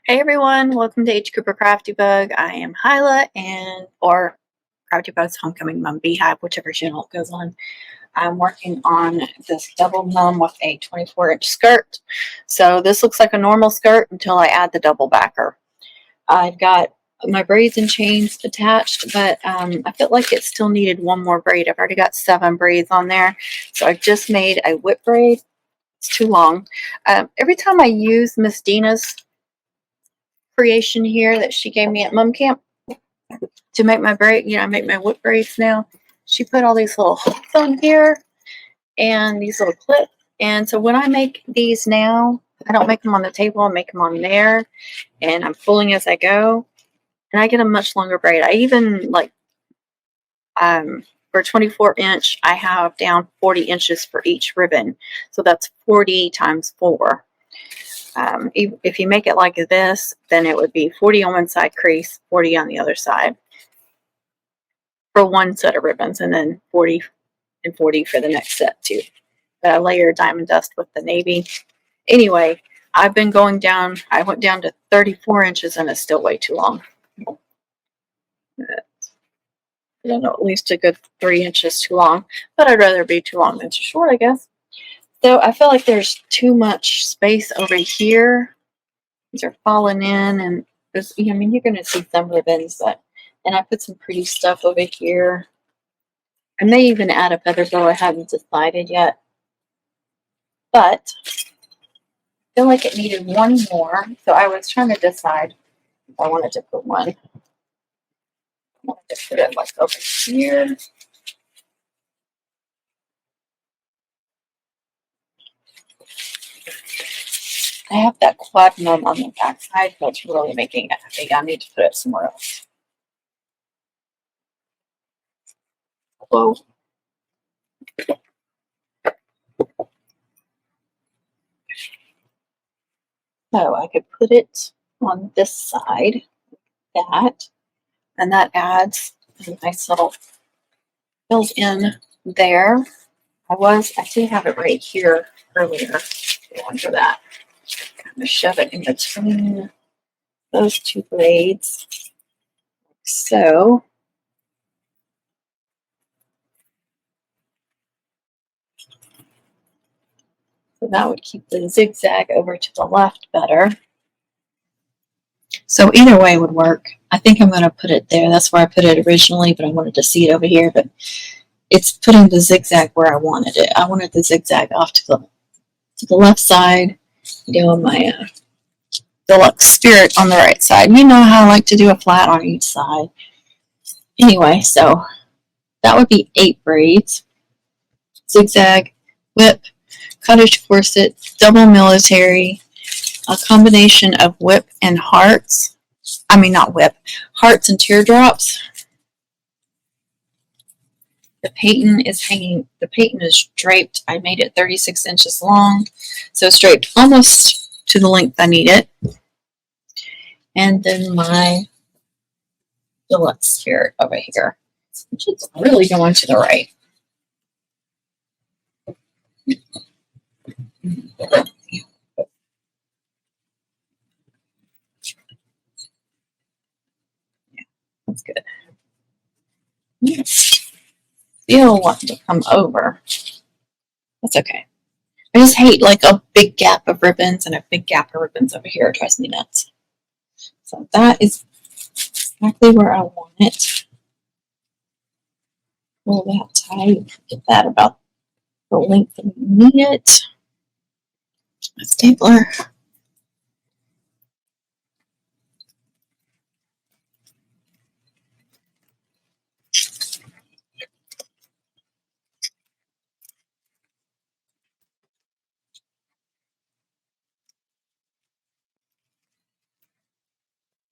Hey everyone, welcome to H. Cooper Crafty Bug. I am Hyla or Crafty Bug's Homecoming Mum Beehive, whichever channel it goes on. I'm working on this double mum with a 24-inch skirt. So this looks like a normal skirt until I add the double backer. I've got my braids and chains attached, but I felt like it still needed one more braid. I've already got 7 braids on there. So I just made a whip braid. It's too long. Every time I use Miss Dina's creation here that she gave me at mum camp to make my braid, I make my whip braids now. She put all these little hooks on here and these little clips. And so when I make these now, I don't make them on the table, I make them on there, and I'm pulling as I go, and I get a much longer braid. I even for 24-inch, I have down 40 inches for each ribbon, so that's 40 times 4. If you make it like this, then it would be 40 on one side crease, 40 on the other side for one set of ribbons, and then 40 and 40 for the next set too. But I layer diamond dust with the navy. Anyway, I've been going down. I went down to 34 inches, and it's still way too long. I don't know, at least a good 3 inches too long, but I'd rather be too long than too short, I guess. So I feel like there's too much space over here. These are falling in, and there's, I mean, you're going to see some ribbons, and I put some pretty stuff over here. I may even add a feather bow. I haven't decided yet, but I feel like it needed one more, so I was trying to decide if I wanted to put one. I wanted to put it like over here. I have that quad mum on the back side, so it's really making it big. I need to put it somewhere else. Whoa. So I could put it on this side, that, and that adds a nice little built in there. I did have it right here earlier. Going for that. Kind of shove it in between those two braids. Like so. So that would keep the zigzag over to the left better. So either way would work. I think I'm going to put it there. That's where I put it originally, but I wanted to see it over here. But it's putting the zigzag where I wanted it. I wanted the zigzag off to the left side, doing my deluxe spirit on the right side. You know how I like to do a flat on each side. Anyway, so that would be 8 braids. Zigzag, whip, cottage corset, double military, a combination of whip and hearts. I mean, not whip, hearts and teardrops. The patent is draped. I made it 36 inches long, so it's draped almost to the length I need it. And then my deluxe spirit over here, which is really going to the right. Yeah, that's good. Still want to come over. That's okay. I just hate like a big gap of ribbons and a big gap of ribbons over here. It drives me nuts. So that is exactly where I want it. Pull that tight. Get that about the length that we need it. My stapler.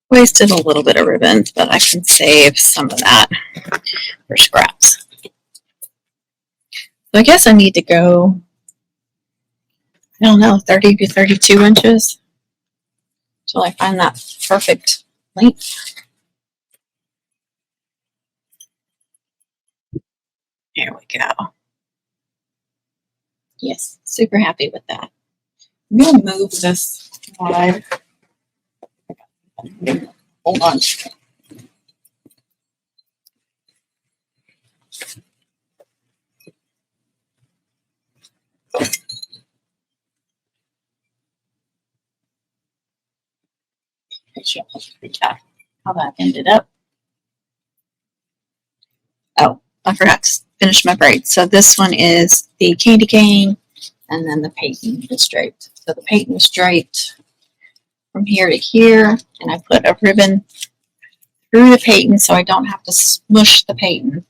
Wasted a little bit of ribbons, but I can save some of that for scraps. So I guess I need to go, I don't know, 30 to 32 inches until I find that perfect length. There we go. Yes, super happy with that. I'm going to move this slide Hold on. Recap how that ended up. Oh, I forgot to finish my braid. So this one is the candy cane, and then the patent is draped. So the patent is draped from here to here, and I put a ribbon through the patent so I don't have to smush the patent.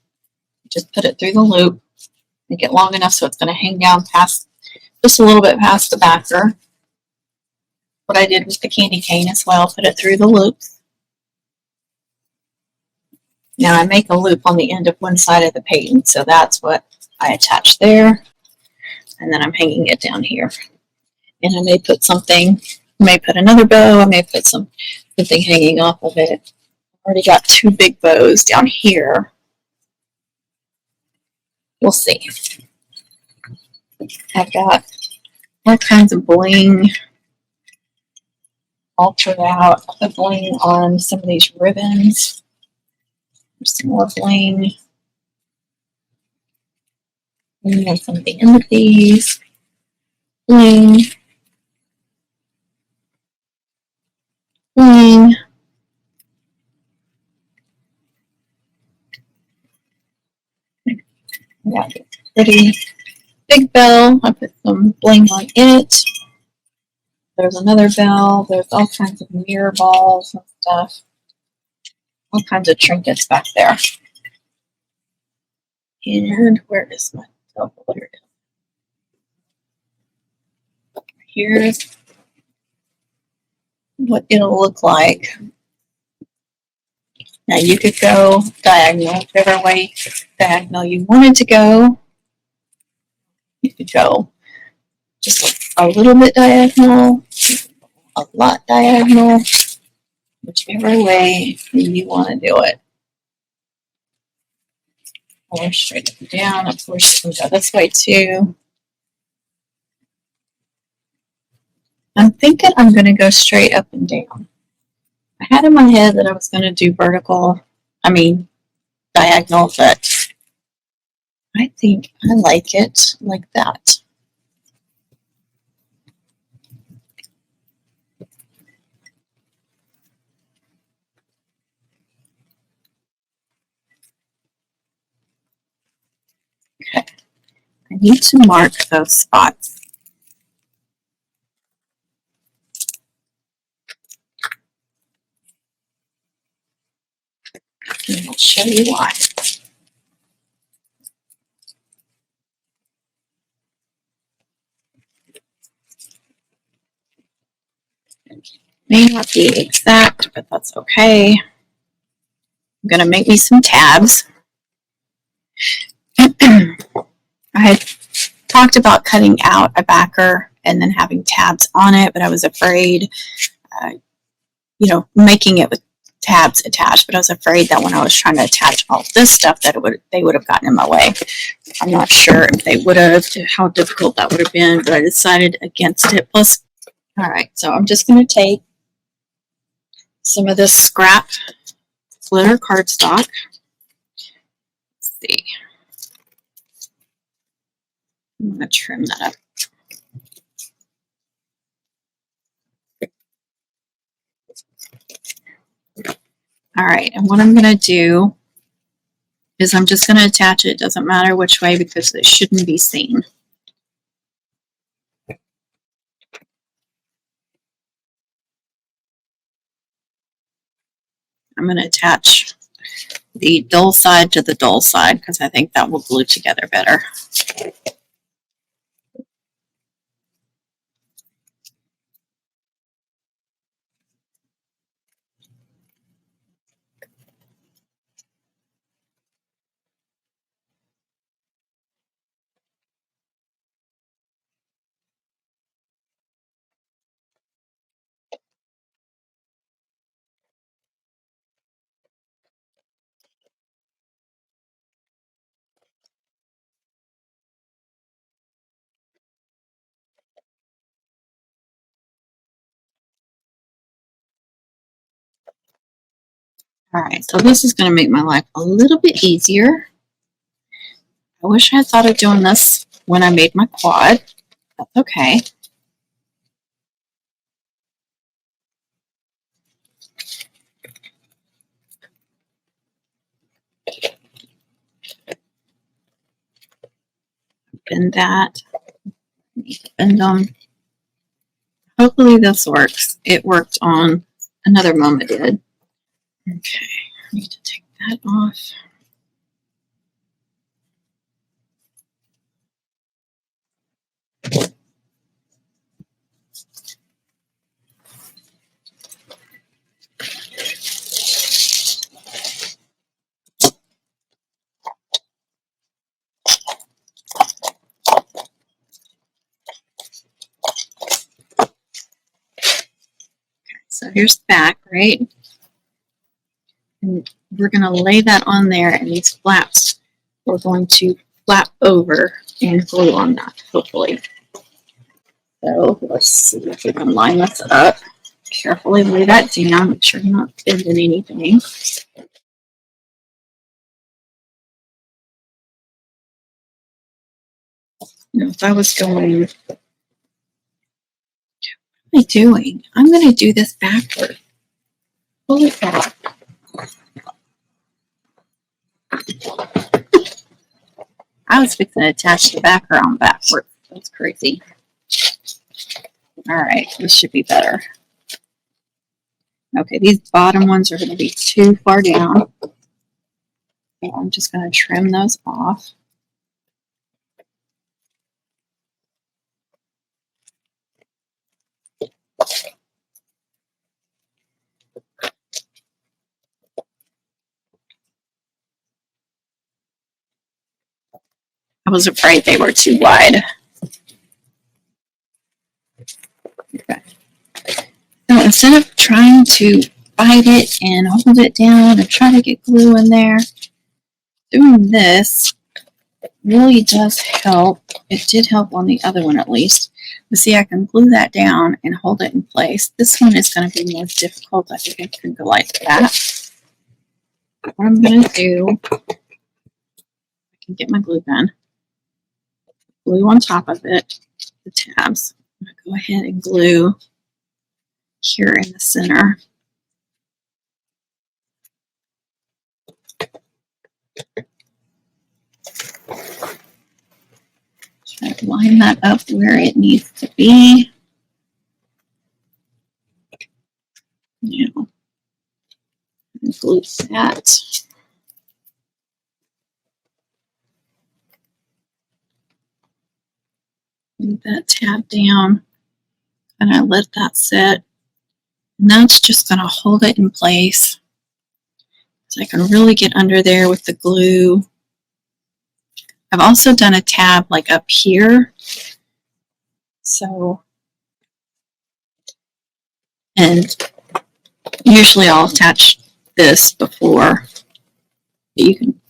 Just put it through the loop, make it long enough so it's going to hang down past, just a little bit past the backer. What I did with the candy cane as well, put it through the loops. Now I make a loop on the end of one side of the patent, so that's what I attach there, and then I'm hanging it down here. And I may put something, I may put another bow, I may put something hanging off of it. I've already got two big bows down here. We'll see. I've got all kinds of bling all throughout. I put bling on some of these ribbons. There's some more bling. And then some of the empathies. Bling. Bling. Got a pretty big bell. I put some bling on it. There's another bell. There's all kinds of mirror balls and stuff. All kinds of trinkets back there. And where is my double? Here it is. Here's what it'll look like. Now you could go diagonal, whichever way diagonal you wanted to go. You could go just a little bit diagonal, a lot diagonal, whichever way you want to do it. Or straight up and down. Of course, you can go this way too. I'm thinking I'm going to go straight up and down. I had in my head that I was going to do diagonal, but I think I like it like that. Okay. I need to mark those spots. And I'll show you why. May not be exact, but that's okay. I'm going to make me some tabs. I had talked about cutting out a backer and then having tabs on it, but I was afraid, making it with tabs attached, but I was afraid that when I was trying to attach all this stuff that they would have gotten in my way. I'm not sure if they would have, how difficult that would have been, but I decided against it. Plus, all right, so I'm just going to take some of this scrap glitter cardstock. Let's see. I'm going to trim that up. All right, and what I'm going to do is I'm just going to attach it. It doesn't matter which way because it shouldn't be seen. I'm going to attach the dull side to the dull side because I think that will glue together better. All right, so this is going to make my life a little bit easier. I wish I had thought of doing this when I made my quad. That's okay. Bend that. Bend them. Hopefully this works. It worked on another mum it did. Okay, I need to take that off. So here's the back, right? And we're going to lay that on there, and these flaps we're going to flap over and glue on that, hopefully. So let's see if we can line this up. Carefully lay that down, make sure you're not bending anything. Now, if I was going, what am I doing? I'm going to do this backward. Holy cow. I was fixing to attach the back around backward. That's crazy. All right, this should be better. Okay, these bottom ones are going to be too far down. So I'm just going to trim those off. I was afraid they were too wide. Okay. So instead of trying to bite it and hold it down and try to get glue in there, doing this really does help. It did help on the other one at least. But see, I can glue that down and hold it in place. This one is going to be more difficult. I think I can go like that. What I'm going to do, I can get my glue gun, glue on top of it, the tabs. I'm going to go ahead and glue here in the center. Try to line that up where it needs to be. Now, glue that. Move that tab down, and I let that set. And that's just going to hold it in place. So I can really get under there with the glue. I've also done a tab like up here. So, and usually I'll attach this before. You can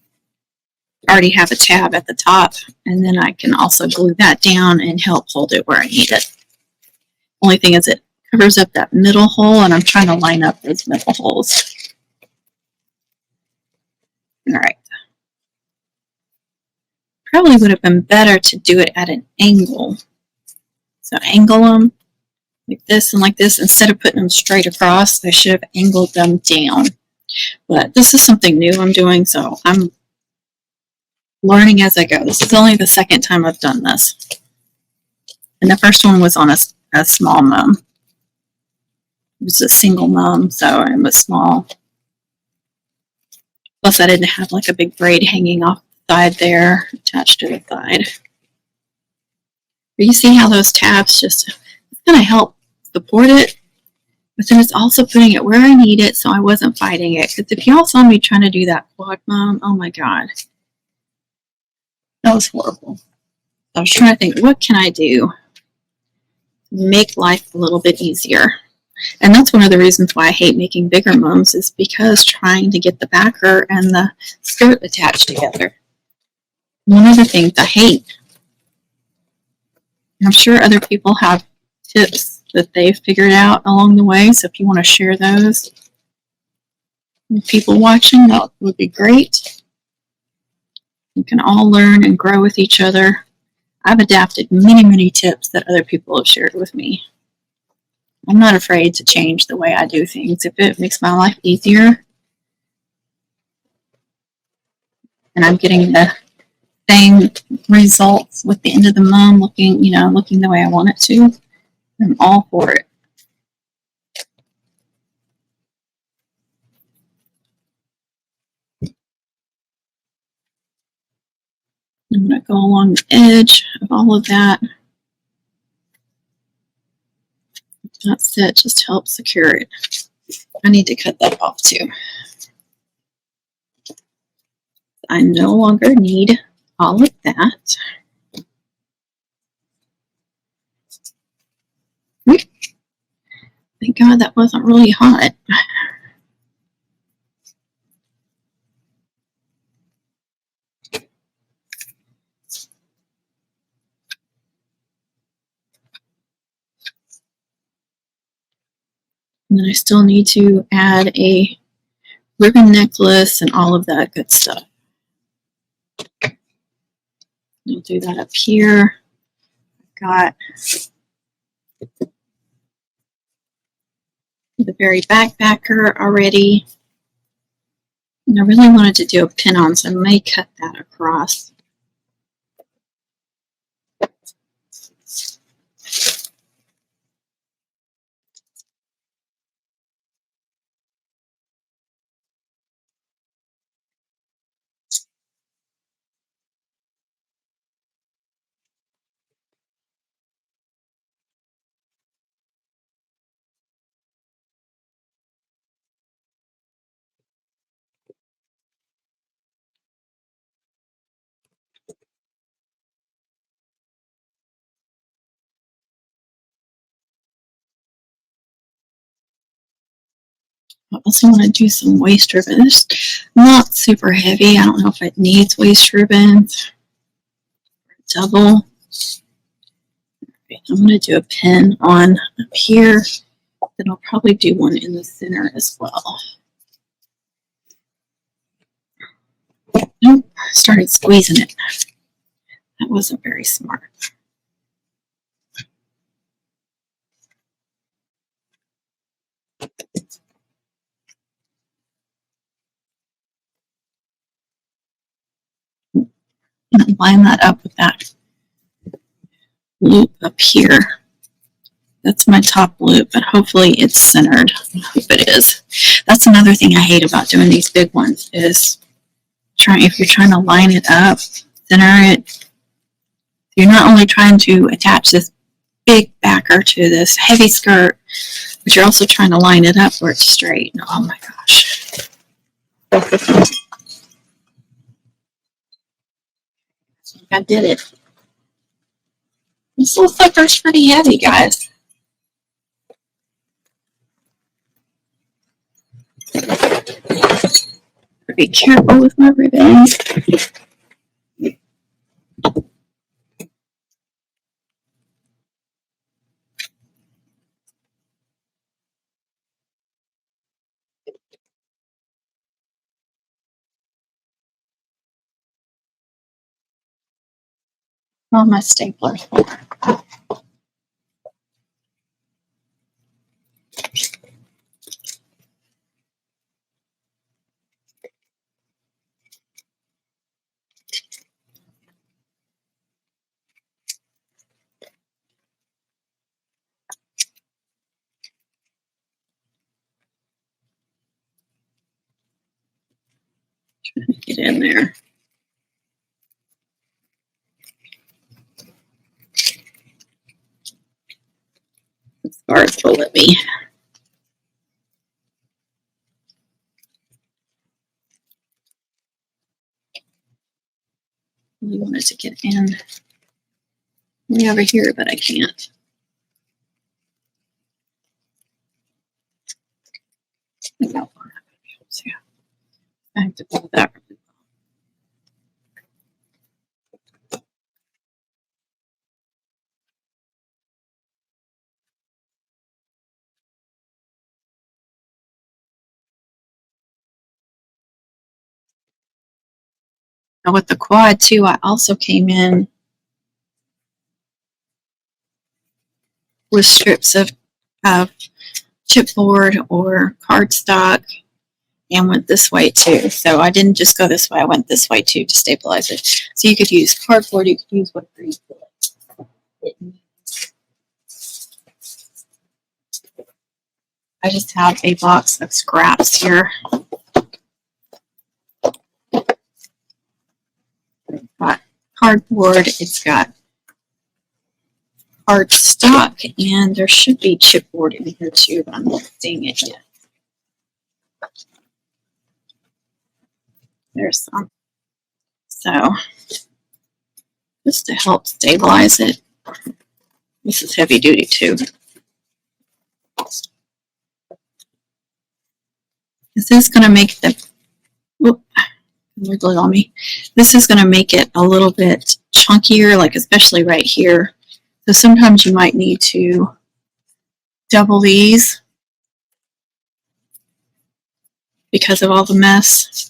already have a tab at the top, and then I can also glue that down and help hold it where I need it. Only thing is it covers up that middle hole, and I'm trying to line up those middle holes. All right. Probably would have been better to do it at an angle. So angle them like this and like this. Instead of putting them straight across, I should have angled them down. But this is something new I'm doing, so I'm learning as I go. This is only the second time I've done this. And the first one was on a small mum. It was a single mum, so it was small. Plus I didn't have like a big braid hanging off the side there, attached to the side. But you see how those tabs just, it's going to help support it, but then it's also putting it where I need it, so I wasn't fighting it. Because if y'all saw me trying to do that quad mum, oh my god, that was horrible. I was trying to think, what can I do to make life a little bit easier? And that's one of the reasons why I hate making bigger mums, is because trying to get the backer and the skirt attached together. One of the things I hate. I'm sure other people have tips that they've figured out along the way, so if you want to share those, With people watching, that would be great. We can all learn and grow with each other. I've adapted many, many tips that other people have shared with me. I'm not afraid to change the way I do things if it makes my life easier and I'm getting the same results with the end of the mum looking, looking the way I want it to. I'm all for it. I'm going to go along the edge of all of that. That's it, just help secure it. I need to cut that off too. I no longer need all of that. Thank God that wasn't really hot. And then I still need to add a ribbon necklace and all of that good stuff. I'll do that up here. Got the very backpacker already. And I really wanted to do a pin on, so I may cut that across. I also want to do some waist ribbons. Not super heavy. I don't know if it needs waist ribbons. Double. I'm going to do a pin on up here. Then I'll probably do one in the center as well. Nope, started squeezing it. That wasn't very smart. And line that up with that loop up here. That's my top loop, but hopefully it's centered. I hope it is. That's another thing I hate about doing these big ones is if you're trying to line it up, center it. You're not only trying to attach this big backer to this heavy skirt, but you're also trying to line it up where it's straight. Oh my gosh. I did it. This little sucker's pretty heavy, guys. Be careful with my ribbons. Oh, my stapler. Get in there. The scars will at me. Really wanted to get in way over here, but I can't. No. So I have to pull that. Now with the quad too, I also came in with strips of chipboard or cardstock and went this way too. So I didn't just go this way, I went this way too to stabilize it. So you could use cardboard, you could use whatever you feel it needs. I just have a box of scraps here. It's got cardboard, it's got cardstock, and there should be chipboard in here too, but I'm not seeing it yet. There's some. So just to help stabilize it. This is heavy duty too. This is going to make the, whoop, glue on me. This is going to make it a little bit chunkier, like especially right here. So sometimes you might need to double these because of all the mess.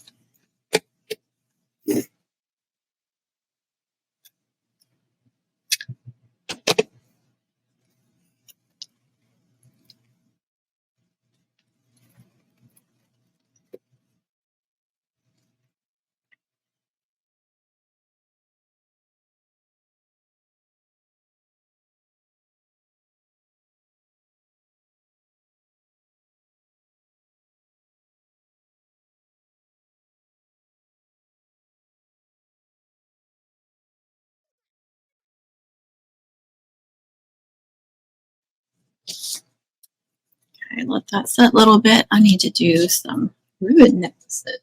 Okay, let that set a little bit. I need to do some ribbon necklaces.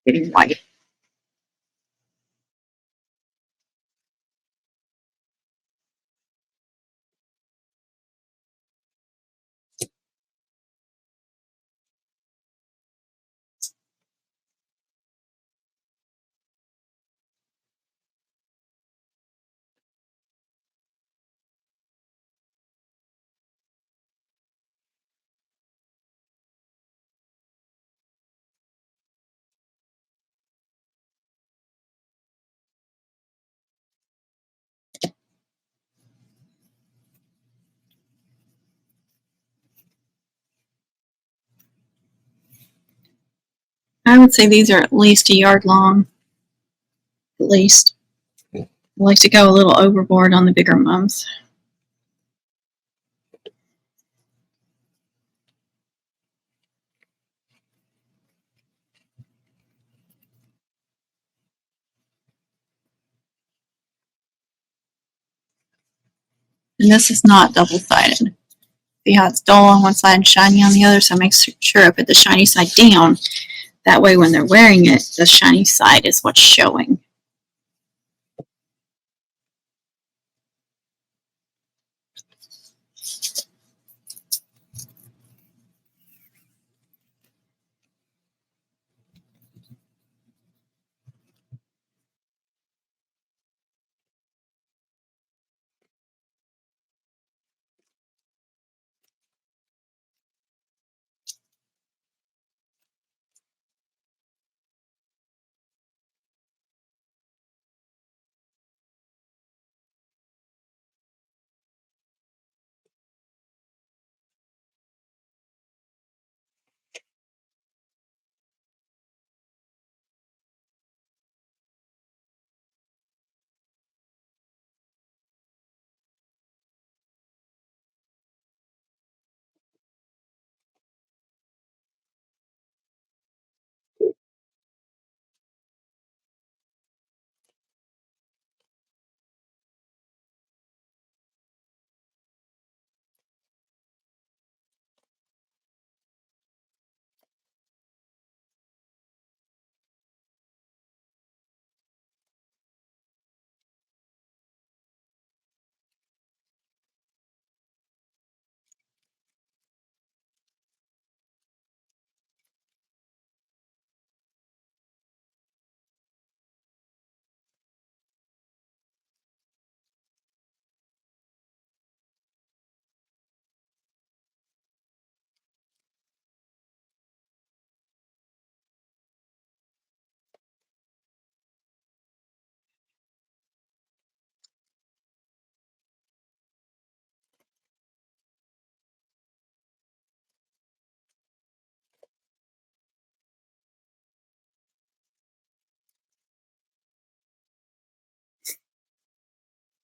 Getting white. I would say these are at least a yard long, at least. I like to go a little overboard on the bigger mums. And this is not double-sided. See how it's dull on one side and shiny on the other? So make sure I put the shiny side down. That way when they're wearing it, the shiny side is what's showing.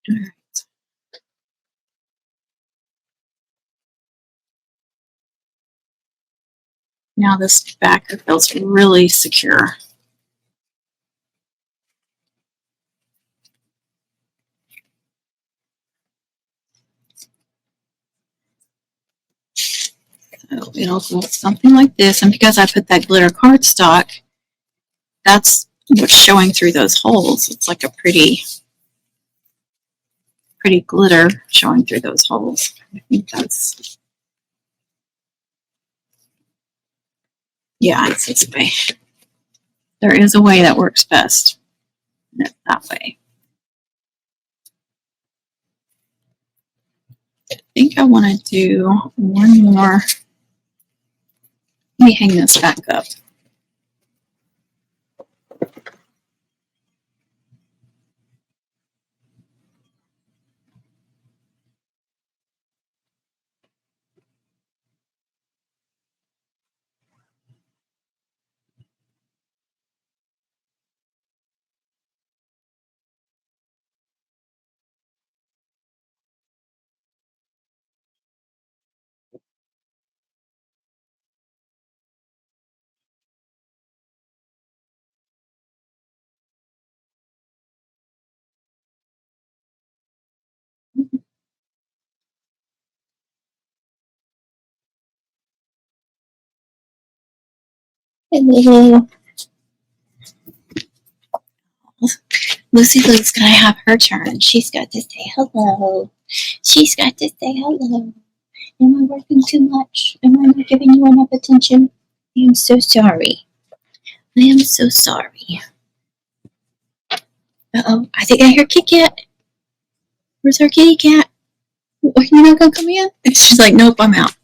All right. Now this backer feels really secure. So it'll look something like this. And because I put that glitter cardstock, that's what's showing through those holes. It's like a pretty glitter showing through those holes. I think that's, yeah, it's this way. There is a way that works best. That way. I think I want to do one more. Let me hang this back up. Hello. Lucy Lou's gonna have her turn. She's got to say hello. She's got to say hello. Am I working too much? Am I not giving you enough attention? I am so sorry. I am so sorry. Uh-oh, I think I hear Kit Kat. Where's our kitty cat? Are you not gonna come in? And she's like, nope, I'm out.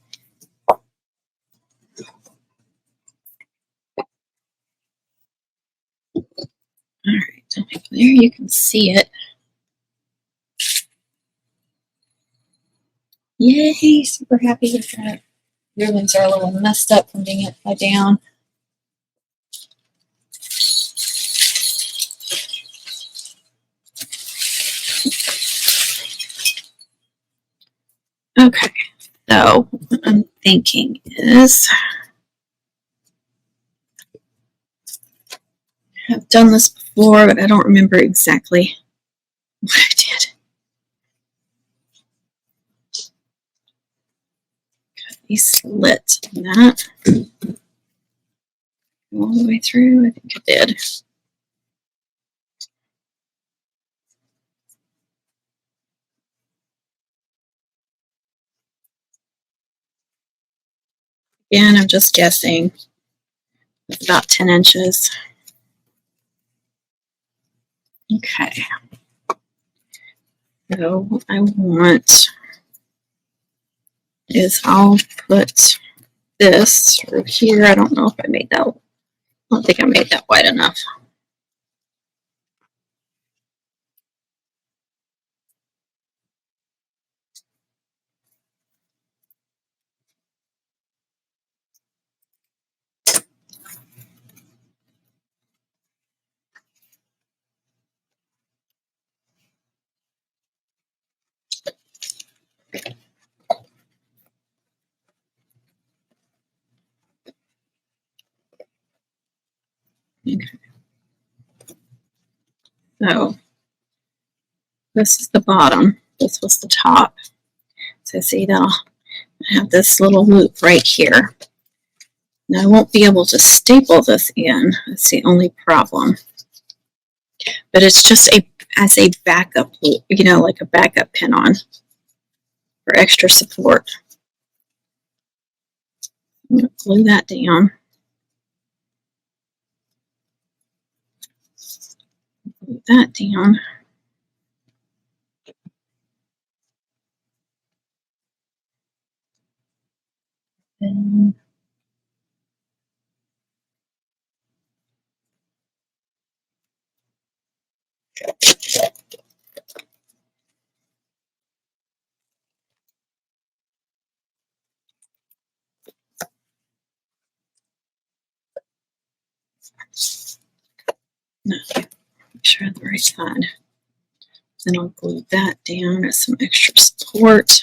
Alright, there you can see it. Yay, super happy with that. Ribbons are a little messed up from being upside down. Okay, so what I'm thinking is I've done this before, but I don't remember exactly what I did. Got a slit on that all the way through. I think I did. Again, I'm just guessing. About 10 inches. Okay. So what I want is I'll put this through here. I don't know if I made that. I don't think I made that wide enough. Okay. So this is the bottom. This was the top. So see that I have this little loop right here. Now I won't be able to staple this in. That's the only problem. But it's just as a backup loop, you know, like a backup pin on for extra support. I'm going to glue that down. Glue that down. And no, make sure I have the right side. Then I'll glue that down as some extra support.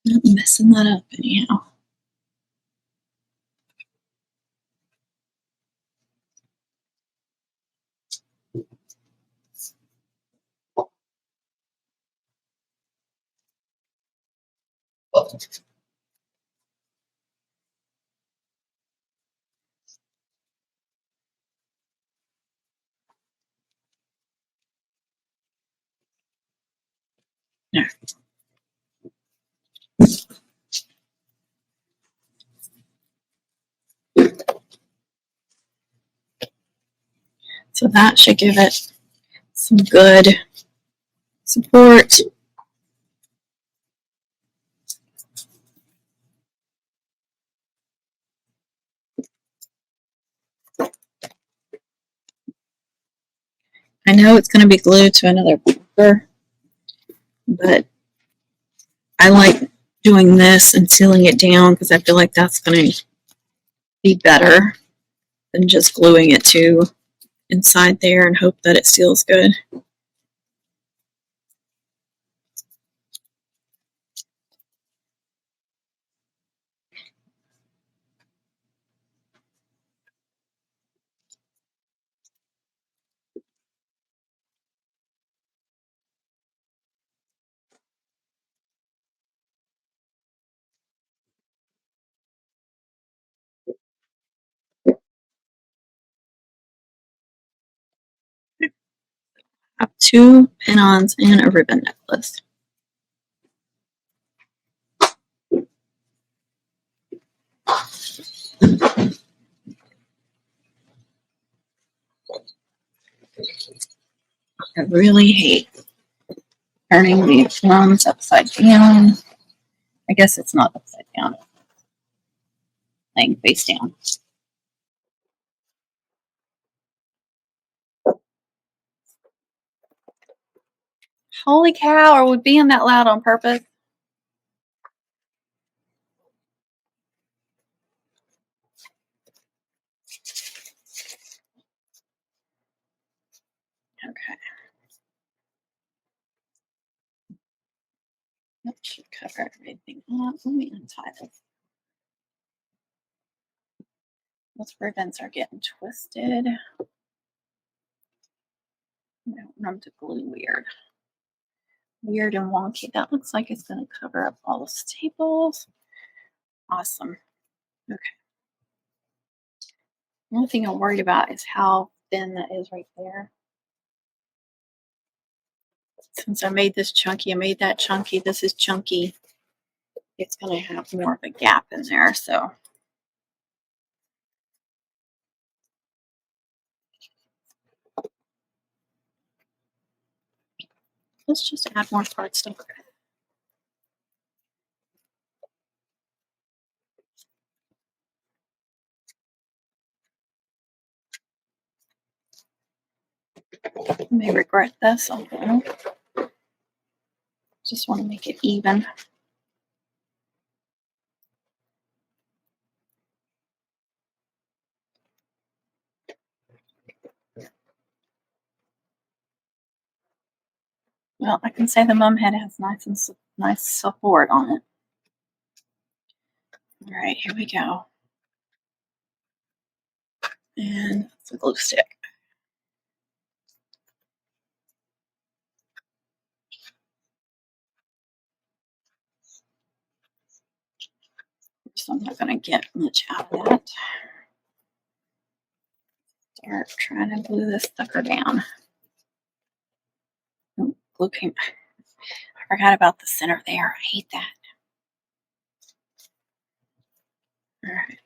Not messing that up anyhow. There. So that should give it some good support. I know it's going to be glued to another paper, but I like doing this and sealing it down because I feel like that's going to be better than just gluing it to inside there and hope that it seals good. I have 2 pin-ons and a ribbon necklace. I really hate turning these ones upside down. I guess it's not upside down, it's laying face down. Holy cow, are we being that loud on purpose? Okay. That should cover everything up. Let me untie this. Those ribbons are getting twisted. I don't want them to glue weird. Weird and wonky. That looks like it's going to cover up all the staples. Awesome. Okay. The only thing I'm worried about is how thin that is right there. Since I made this chunky, I made that chunky, this is chunky. It's going to have more of a gap in there, so. Let's just add more parts to it. I may regret this. Okay. Just want to make it even. Well, I can say the mum head has nice support on it. All right, here we go. And it's a glue stick. So I'm not going to get much out of that. Start trying to glue this sucker down. Oh, glue came. I forgot about the center there. I hate that. All right.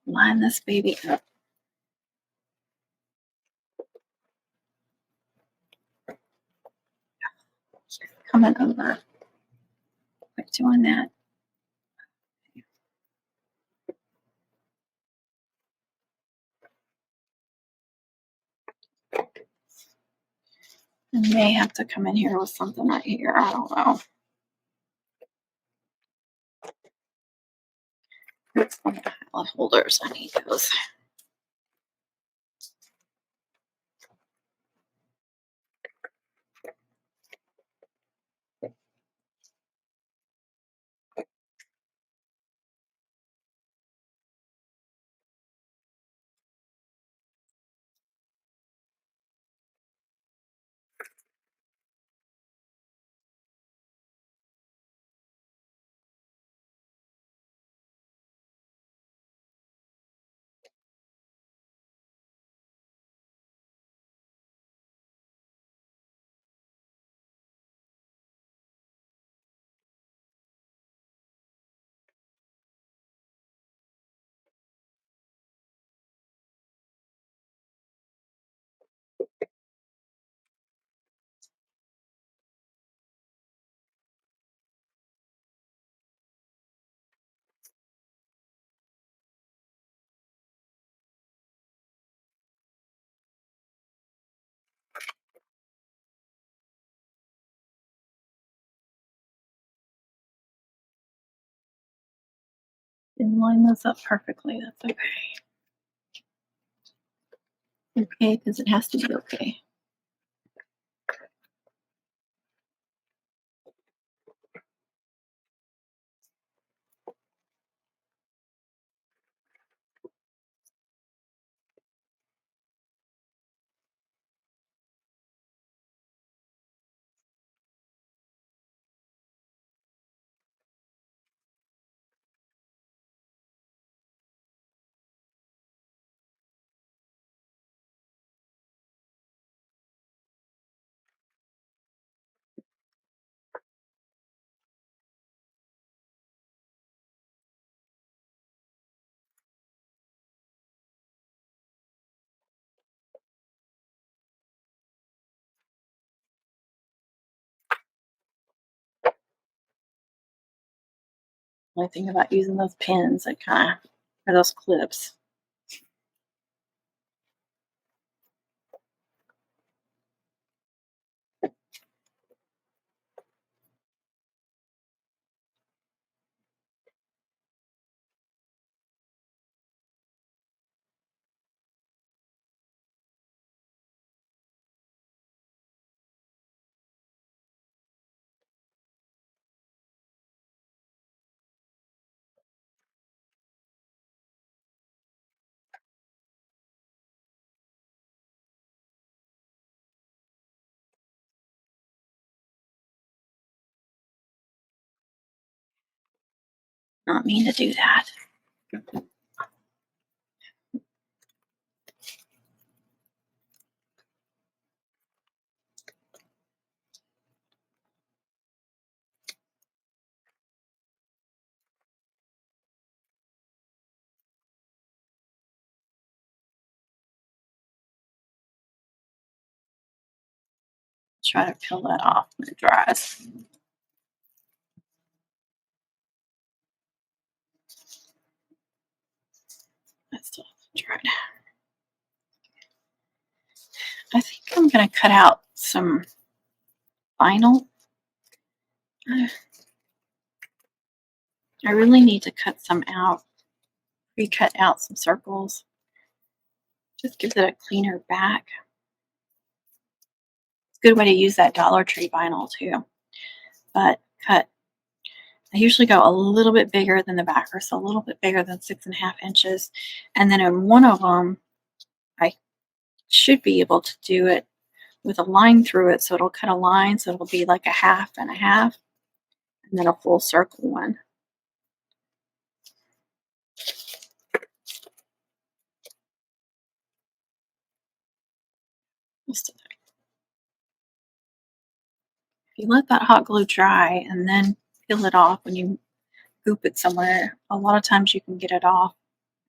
Line this baby up. Coming over. Quit doing that. I may have to come in here with something right here. I don't know. It's one of the palette holders. I need those. Didn't line those up perfectly. That's okay. Okay, because it has to be okay. Only thing about using those pins, that kind of, or those clips. Not mean to do that. Try to peel that off when it dries. I still haven't tried. I think I'm going to cut out some vinyl. I really need to cut some out, re-cut out some circles. Just gives it a cleaner back. It's a good way to use that Dollar Tree vinyl too. But cut. I usually go a little bit bigger than the backer, so a little bit bigger than 6.5 inches. And then in one of them, I should be able to do it with a line through it. So it'll cut a line, so it'll be like a half and a half, and then a full circle one. Just if you let that hot glue dry and then peel it off when you goop it somewhere, a lot of times you can get it off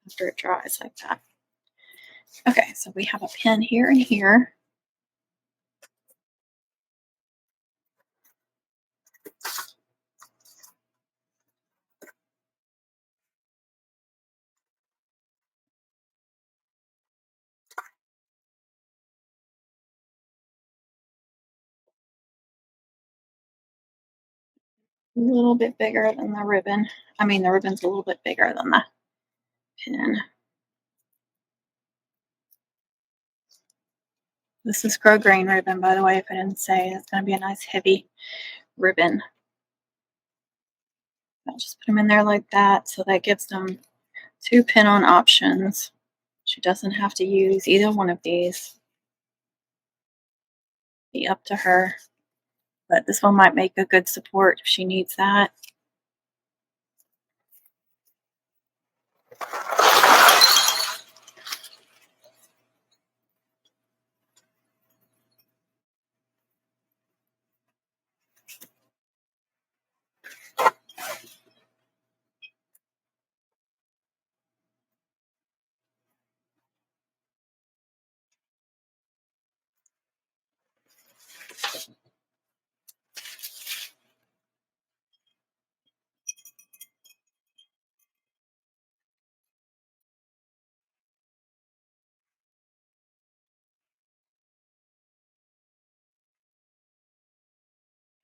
after it dries like that. Okay, so we have a pin here and here. little bit bigger than the ribbon. I mean, the ribbon's a little bit bigger than the pin. This is grosgrain ribbon, by the way, if I didn't say. It's going to be a nice heavy ribbon. I'll just put them in there like that, so that gives them 2 pin-on options. She doesn't have to use either one of these. Be up to her. But this one might make a good support if she needs that.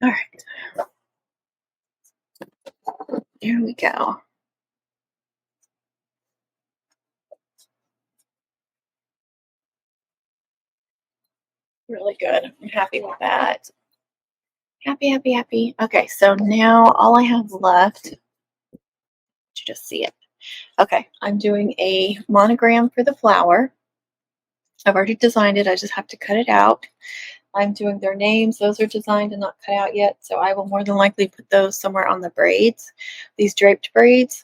All right. There we go. Really good. I'm happy with that. Happy, happy, happy. Okay, so now all I have left, you just see it. Okay, I'm doing a monogram for the flower. I've already designed it. I just have to cut it out. I'm doing their names. Those are designed and not cut out yet, so I will more than likely put those somewhere on the braids, these draped braids,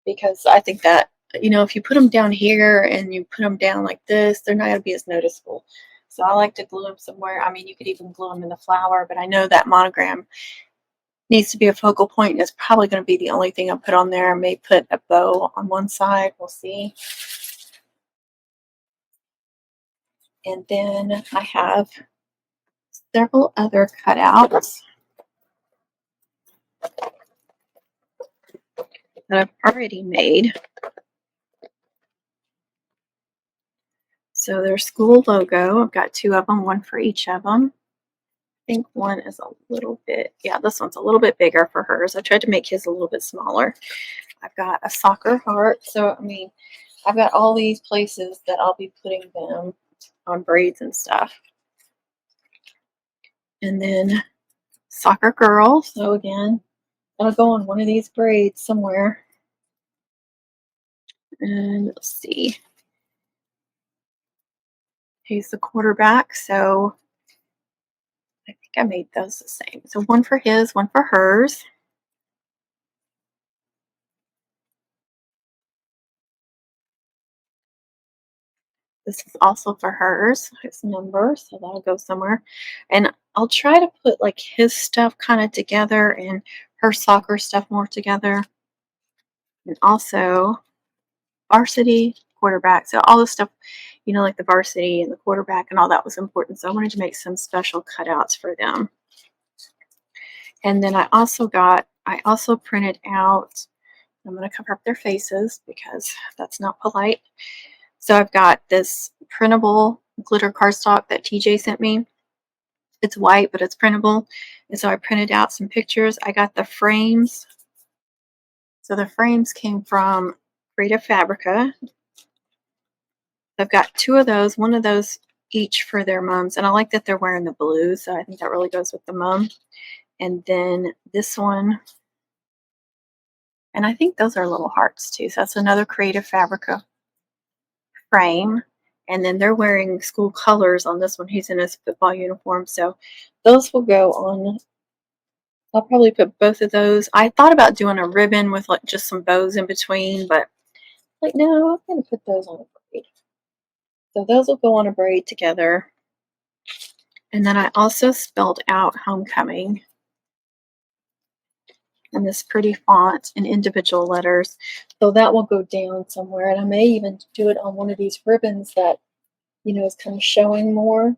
because I think that, you know, if you put them down here and you put them down like this, they're not going to be as noticeable. So I like to glue them somewhere. I mean, you could even glue them in the flower, but I know that monogram needs to be a focal point, and it's probably going to be the only thing I put on there. I may put a bow on one side. We'll see. And then I have several other cutouts that I've already made. So their school logo, I've got 2 of them, one for each of them. I think one is a little bit, yeah, this one's a little bit bigger for hers. I tried to make his a little bit smaller. I've got a soccer heart. So, I mean, I've got all these places that I'll be putting them on braids and stuff. And then soccer girl. So again, I'll go on one of these braids somewhere. And let's see. He's the quarterback. So I think I made those the same. So one for his, one for hers. This is also for hers, his number, so that'll go somewhere. And I'll try to put like his stuff kind of together and her soccer stuff more together. And also varsity, quarterback. So all the stuff, you know, like the varsity and the quarterback and all that was important. So I wanted to make some special cutouts for them. And then I also printed out, I'm going to cover up their faces because that's not polite. So I've got this printable glitter cardstock that TJ sent me. It's white, but it's printable. And so I printed out some pictures. I got the frames. So the frames came from Creative Fabrica. I've got 2 of those, one of those each for their mums. And I like that they're wearing the blue, so I think that really goes with the mum. And then this one. And I think those are little hearts too. So that's another Creative Fabrica frame. And then they're wearing school colors on this one. He's in his football uniform. So those will go on. I'll probably put both of those. I thought about doing a ribbon with like just some bows in between, but like, no, I'm going to put those on a braid. So those will go on a braid together. And then I also spelled out homecoming in this pretty font in individual letters. So that will go down somewhere. And I may even do it on one of these ribbons that, you know, is kind of showing more.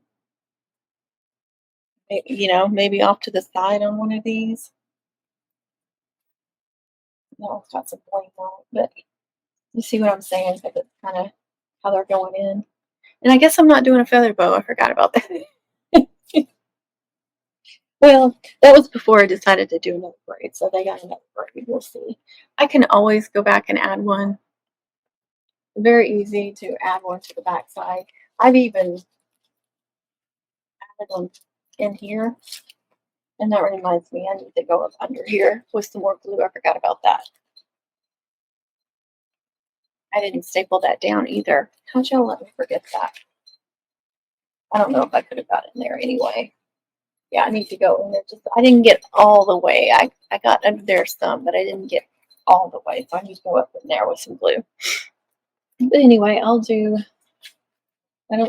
You know, maybe off to the side on one of these. No, it's got some bling on it, but you see what I'm saying? Because it's kind of how they're going in. And I guess I'm not doing a feather bow. I forgot about that. Well, that was before I decided to do another braid, so they got another braid. We'll see. I can always go back and add one. Very easy to add one to the back side. I've even added them in here. And that reminds me, I need to go up under here with some more glue. I forgot about that. I didn't staple that down either. How'd y'all let me forget that? I don't know if I could have got in there anyway. Yeah, I need to go in there. I didn't get all the way. I got under there some, but I didn't get all the way. So I need to go up in there with some glue. But anyway, I don't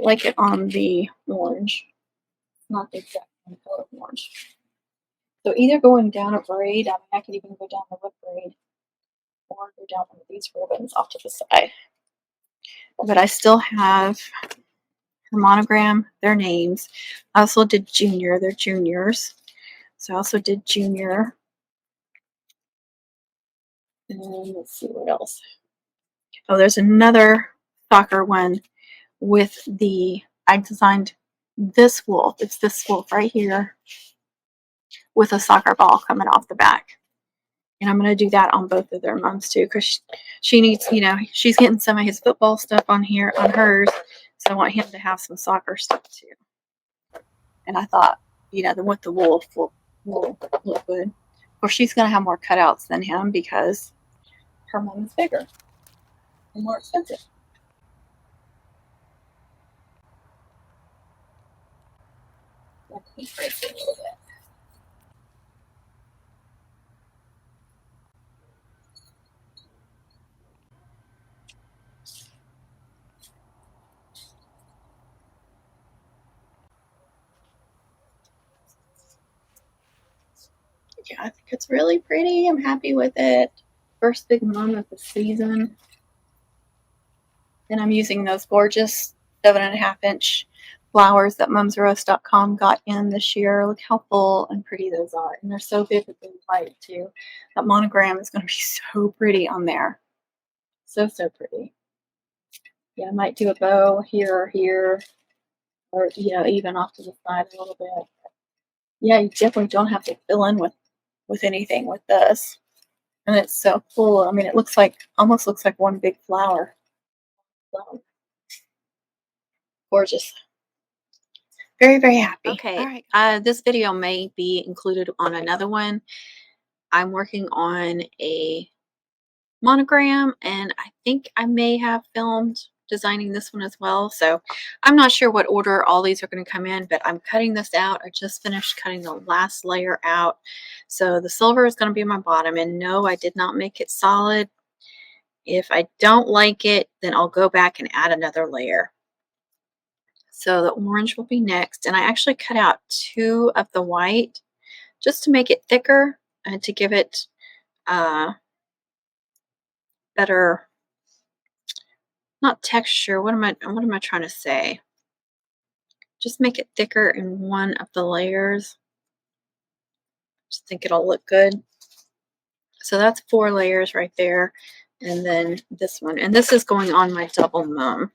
like it on the orange. Not the exact same color of orange. So either going down a braid, I could even go down the whip braid, or go down one of these ribbons off to the side. But I still have her monogram, their names. I also did junior, they're juniors. So I also did junior. And let's see what else. Oh, there's another soccer one with I designed this wolf. It's this wolf right here with a soccer ball coming off the back. And I'm going to do that on both of their mums too, because she needs, she's getting some of his football stuff on here, on hers. So I want him to have some soccer stuff too. And I thought, with the wolf will look good. Of course, she's going to have more cutouts than him because her mom is bigger and more expensive. Let me break it a little bit. Yeah, I think it's really pretty. I'm happy with it. First big mom of the season. And I'm using those gorgeous 7.5-inch flowers that mumsrose.com got in this year. Look how full and pretty those are. And they're so vividly light too. That monogram is going to be so pretty on there. So, so pretty. Yeah, I might do a bow here or here. Or, even off to the side a little bit. Yeah, you definitely don't have to fill in with anything with this. And it's so full. I mean, it almost looks like one big flower. So, gorgeous. Very, very happy. Okay. All right. This video may be included on another one. I'm working on a monogram, and I think I may have filmed designing this one as well. So I'm not sure what order all these are going to come in, but I'm cutting this out. I just finished cutting the last layer out. So the silver is going to be my bottom, and no, I did not make it solid. If I don't like it, then I'll go back and add another layer. So the orange will be next, and I actually cut out 2 of the white just to make it thicker and to give it better, not texture. What am I trying to say? Just make it thicker in one of the layers. Just think it'll look good. So that's 4 layers right there, and then this one, and this is going on my double mum.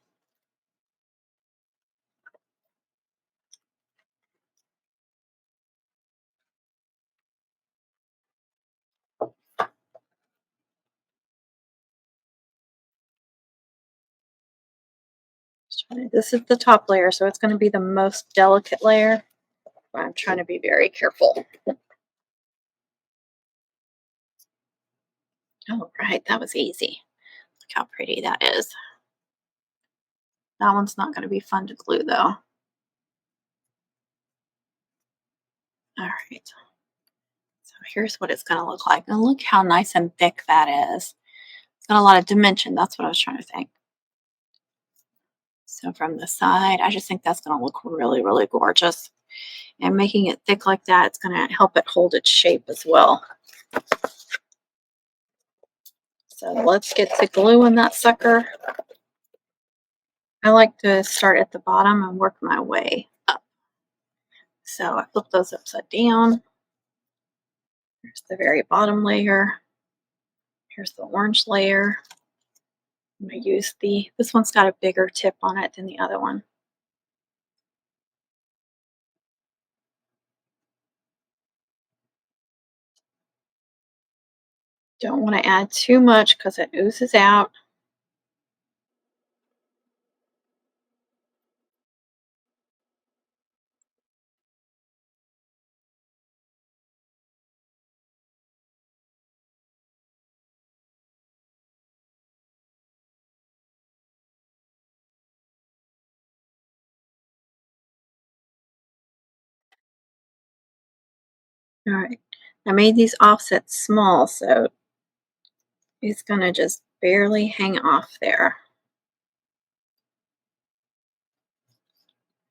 This is the top layer, so it's going to be the most delicate layer. I'm trying to be very careful. All right, that was easy. Look how pretty that is. That one's not going to be fun to glue though. All right. So here's what it's going to look like. And look how nice and thick that is. It's got a lot of dimension. That's what I was trying to think. So from the side, I just think that's going to look really, really gorgeous. And making it thick like that, it's going to help it hold its shape as well. So let's get to gluing that sucker. I like to start at the bottom and work my way up. So I flip those upside down. Here's the very bottom layer. Here's the orange layer. I'm going to use this one's got a bigger tip on it than the other one. Don't want to add too much because it oozes out. All right. I made these offsets small, so it's going to just barely hang off there.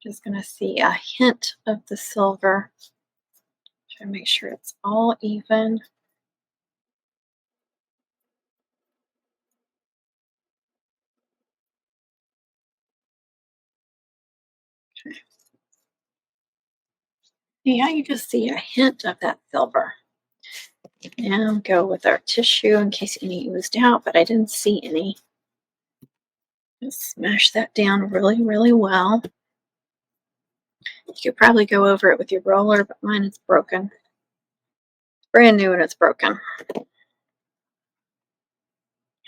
Just going to see a hint of the silver. Try to make sure it's all even. Okay. Yeah, you just see a hint of that silver. And go with our tissue in case any oozed out, but I didn't see any. Just smash that down really, really well. You could probably go over it with your roller, but mine is broken. Brand new and it's broken.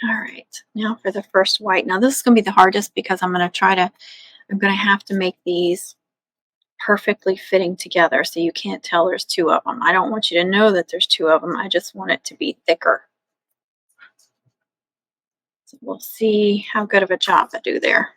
All right, now for the first white. Now this is going to be the hardest because I'm going to have to make these perfectly fitting together so you can't tell there's two of them. I don't want you to know that there's two of them. I just want it to be thicker. So we'll see how good of a job I do there.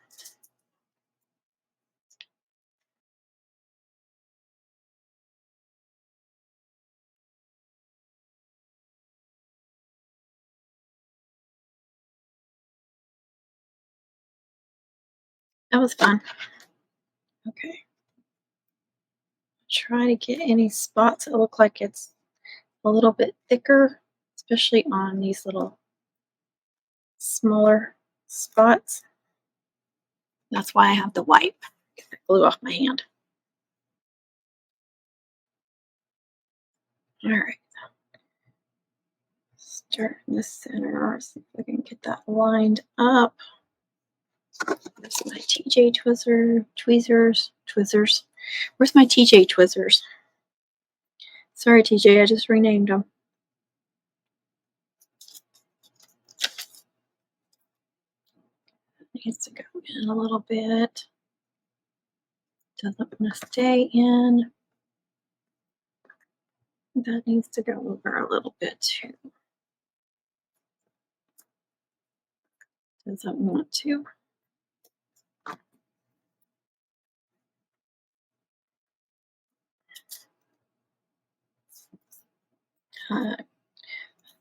That was fun. Okay. Try to get any spots that look like it's a little bit thicker, especially on these little smaller spots. That's why I have the wipe. Get the glue off my hand. All right. Start in the center. See if I can get that lined up. There's my TJ tweezers. Where's my TJ tweezers? Sorry, TJ, I just renamed them. Needs to go in a little bit. Doesn't want to stay in. That needs to go over a little bit too. Doesn't want to.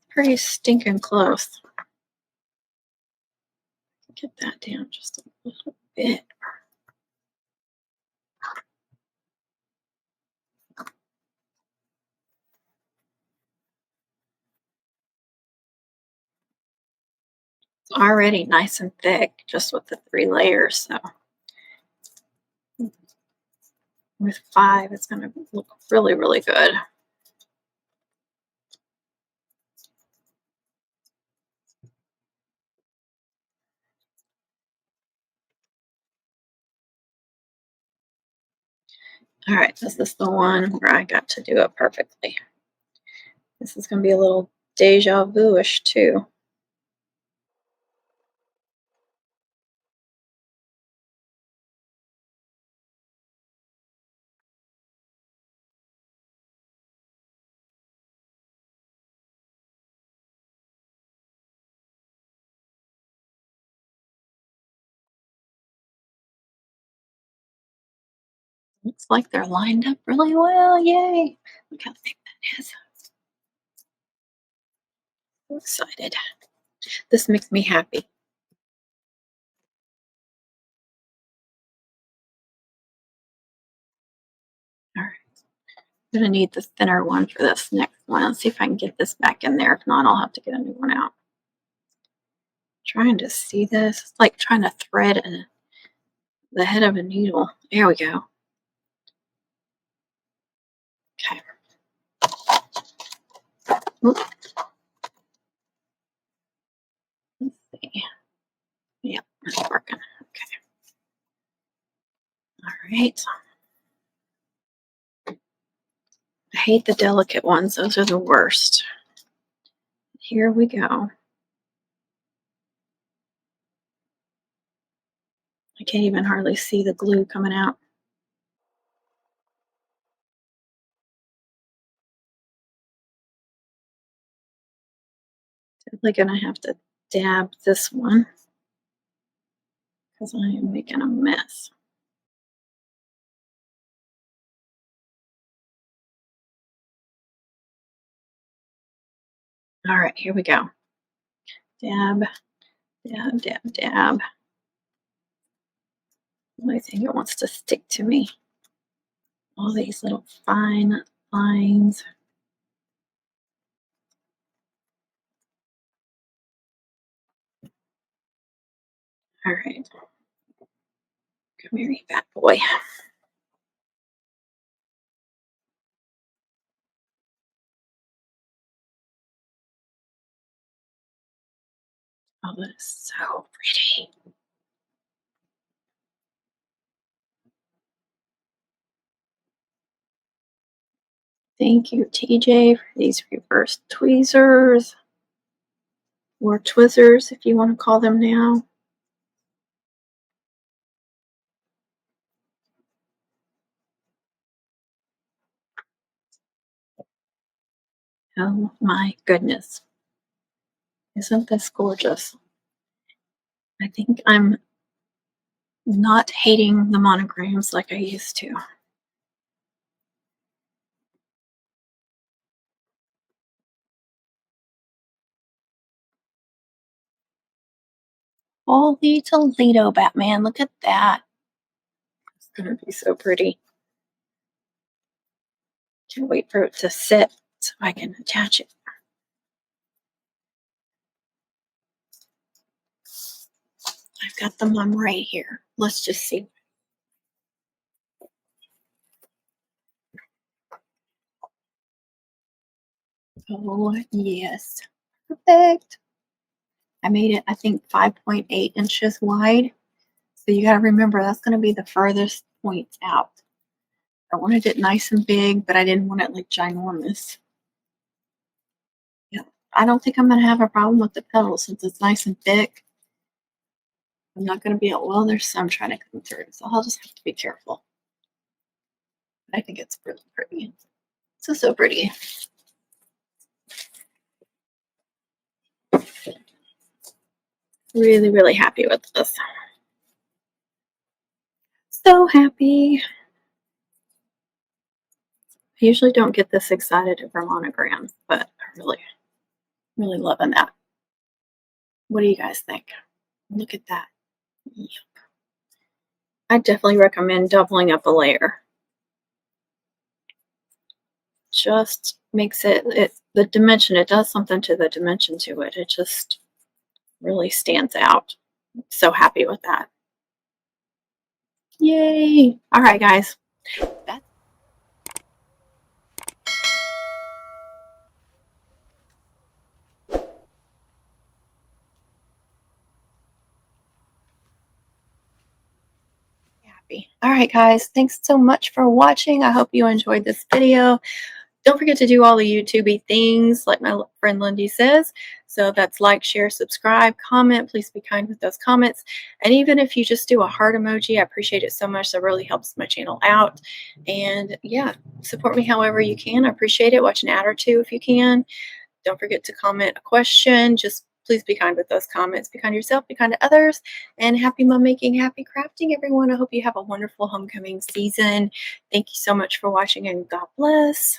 Pretty stinking close. Get that down just a little bit. It's already nice and thick just with the 3 layers. So with 5, it's going to look really, really good. All right, this is the one where I got to do it perfectly. This is going to be a little deja vu-ish too. Looks like they're lined up really well. Yay! Look how thick that is. So excited. This makes me happy. All right. I'm going to need the thinner one for this next one. Let's see if I can get this back in there. If not, I'll have to get a new one out. Trying to see this. It's like trying to thread the head of a needle. There we go. Okay. Oops. Let's see. Yep, it's working. Okay. All right. I hate the delicate ones. Those are the worst. Here we go. I can't even hardly see the glue coming out. Definitely gonna have to dab this one because I am making a mess. All right, here we go. Dab, dab, dab, dab. I think it wants to stick to me. All these little fine lines. All right. Come here, you bad boy. Oh, that is so pretty. Thank you, TJ, for these reverse tweezers, or twizzers if you want to call them now. Oh my goodness. Isn't this gorgeous? I think I'm not hating the monograms like I used to. Holy Toledo, Batman, look at that. It's going to be so pretty. Can't wait for it to sit so I can attach it. I've got the mum right here. Let's just see. Oh, yes. Perfect. I made it, I think, 5.8 inches wide. So you got to remember that's going to be the furthest point out. I wanted it nice and big, but I didn't want it like ginormous. Yeah, I don't think I'm going to have a problem with the petals since it's nice and thick. I'm not going to be able, well, there's some trying to come through, so I'll just have to be careful. I think it's really pretty. So pretty. Really, really happy with this. So happy. I usually don't get this excited over monograms, but I'm really, really loving that. What do you guys think? Look at that. Yep. I definitely recommend doubling up a layer. Just makes it the dimension, it does something to the dimension to it. It just really stands out. So happy with that. Yay. All right, guys. That's happy. All right, guys. Thanks so much for watching. I hope you enjoyed this video. Don't forget to do all the YouTubey things like my friend Lindy says. So that's like, share, subscribe, comment. Please be kind with those comments. And even if you just do a heart emoji, I appreciate it so much. That really helps my channel out. And yeah, support me however you can. I appreciate it. Watch an ad or two if you can. Don't forget to comment a question. Just please be kind with those comments. Be kind to yourself, be kind to others. And happy mom making, happy crafting, everyone. I hope you have a wonderful homecoming season. Thank you so much for watching and God bless.